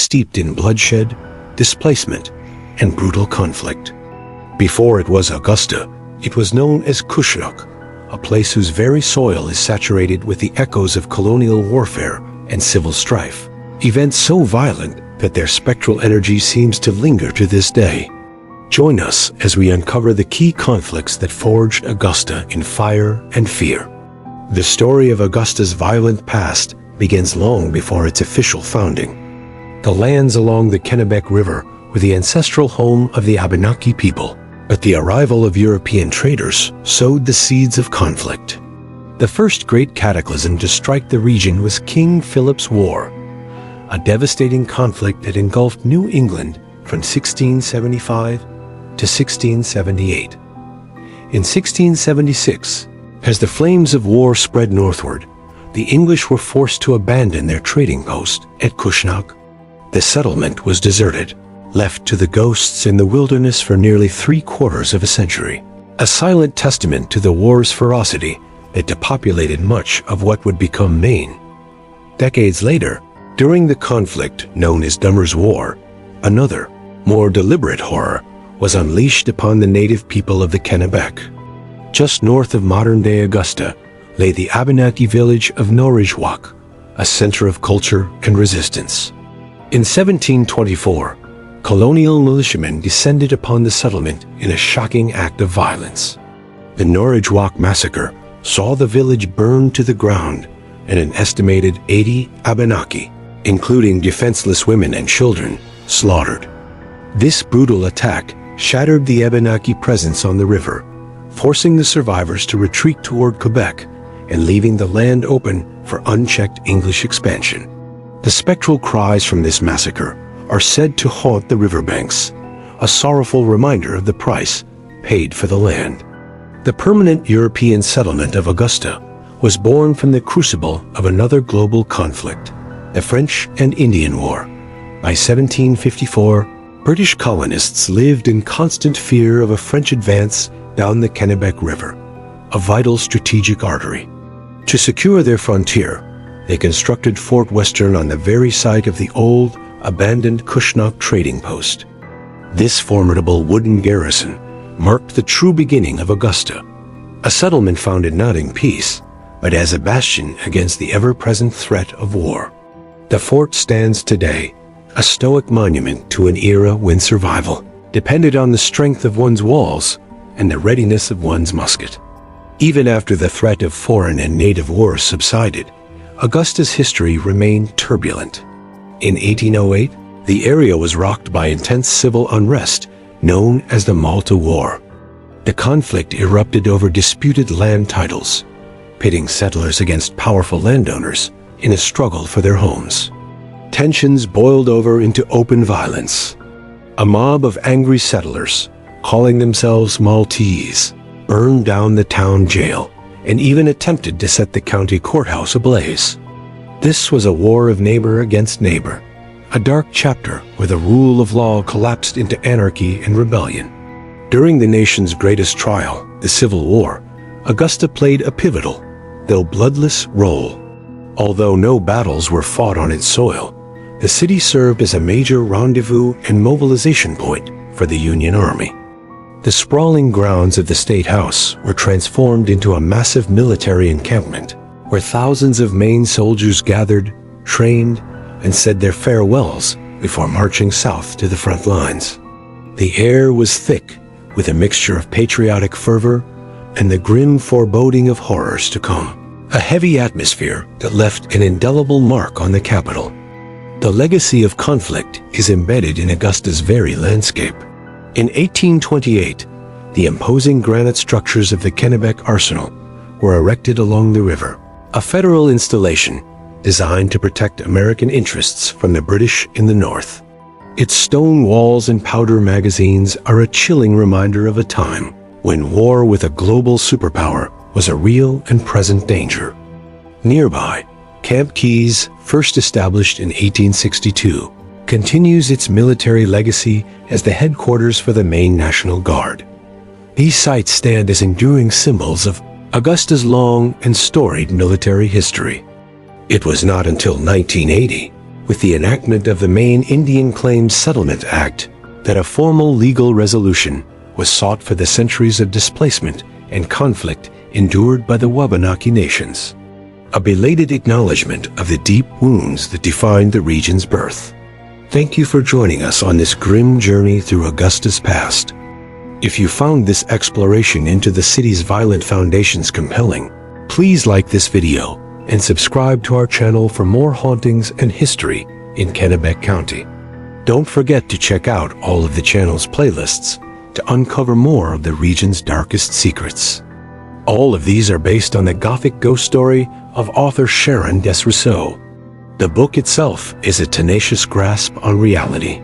steeped in bloodshed, displacement, and brutal conflict. Before it was Augusta, it was known as Cushnoc, a place whose very soil is saturated with the echoes of colonial warfare and civil strife, events so violent that their spectral energy seems to linger to this day. Join us as we uncover the key conflicts that forged Augusta in fire and fear. The story of Augusta's violent past begins long before its official founding. The lands along the Kennebec River were the ancestral home of the Abenaki people, but the arrival of European traders sowed the seeds of conflict. The first great cataclysm to strike the region was King Philip's War, a devastating conflict that engulfed New England from 1675 to 1678. In 1676, as the flames of war spread northward, the English were forced to abandon their trading post at Cushnoc. The settlement was deserted, left to the ghosts in the wilderness for nearly 3/4 of a century, a silent testament to the war's ferocity that depopulated much of what would become Maine. Decades later, during the conflict known as Dummer's War, another, more deliberate horror was unleashed upon the native people of the Kennebec. Just north of modern-day Augusta lay the Abenaki village of Norridgewock, a center of culture and resistance. In 1724, colonial militiamen descended upon the settlement in a shocking act of violence. The Norridgewock Massacre saw the village burned to the ground and an estimated 80 Abenaki, including defenseless women and children, slaughtered. This brutal attack shattered the Abenaki presence on the river, forcing the survivors to retreat toward Quebec and leaving the land open for unchecked English expansion. The spectral cries from this massacre are said to haunt the riverbanks, a sorrowful reminder of the price paid for the land. The permanent European settlement of Augusta was born from the crucible of another global conflict, the French and Indian War. By 1754, British colonists lived in constant fear of a French advance down the Kennebec River, a vital strategic artery. To secure their frontier, they constructed Fort Western on the very site of the old, abandoned Cushnoc trading post. This formidable wooden garrison marked the true beginning of Augusta, a settlement founded not in peace, but as a bastion against the ever-present threat of war. The fort stands today, a stoic monument to an era when survival depended on the strength of one's walls and the readiness of one's musket. Even after the threat of foreign and native wars subsided, Augusta's history remained turbulent. In 1808, the area was rocked by intense civil unrest known as the Malta War. The conflict erupted over disputed land titles, pitting settlers against powerful landowners in a struggle for their homes. Tensions boiled over into open violence. A mob of angry settlers, calling themselves Maltese, burned down the town jail and even attempted to set the county courthouse ablaze. This was a war of neighbor against neighbor, a dark chapter where the rule of law collapsed into anarchy and rebellion. During the nation's greatest trial, the Civil War, Augusta played a pivotal, though bloodless, role. Although no battles were fought on its soil, the city served as a major rendezvous and mobilization point for the Union Army. The sprawling grounds of the State House were transformed into a massive military encampment, where thousands of Maine soldiers gathered, trained, and said their farewells before marching south to the front lines. The air was thick with a mixture of patriotic fervor and the grim foreboding of horrors to come, a heavy atmosphere that left an indelible mark on the capital. The legacy of conflict is embedded in Augusta's very landscape. In 1828, the imposing granite structures of the Kennebec Arsenal were erected along the river, a federal installation designed to protect American interests from the British in the north. Its stone walls and powder magazines are a chilling reminder of a time when war with a global superpower was a real and present danger. Nearby, Camp Keyes, first established in 1862, continues its military legacy as the headquarters for the Maine National Guard. These sites stand as enduring symbols of Augusta's long and storied military history. It was not until 1980, with the enactment of the Maine Indian Claims Settlement Act, that a formal legal resolution was sought for the centuries of displacement and conflict endured by the Wabanaki nations. A belated acknowledgement of the deep wounds that defined the region's birth. Thank you for joining us on this grim journey through Augusta's past. If you found this exploration into the city's violent foundations compelling, please like this video and subscribe to our channel for more hauntings and history in Kennebec County. Don't forget to check out all of the channel's playlists to uncover more of the region's darkest secrets. All of these are based on the Gothic ghost story of author Sharon Desrousseau. The book itself is a tenacious grasp on reality.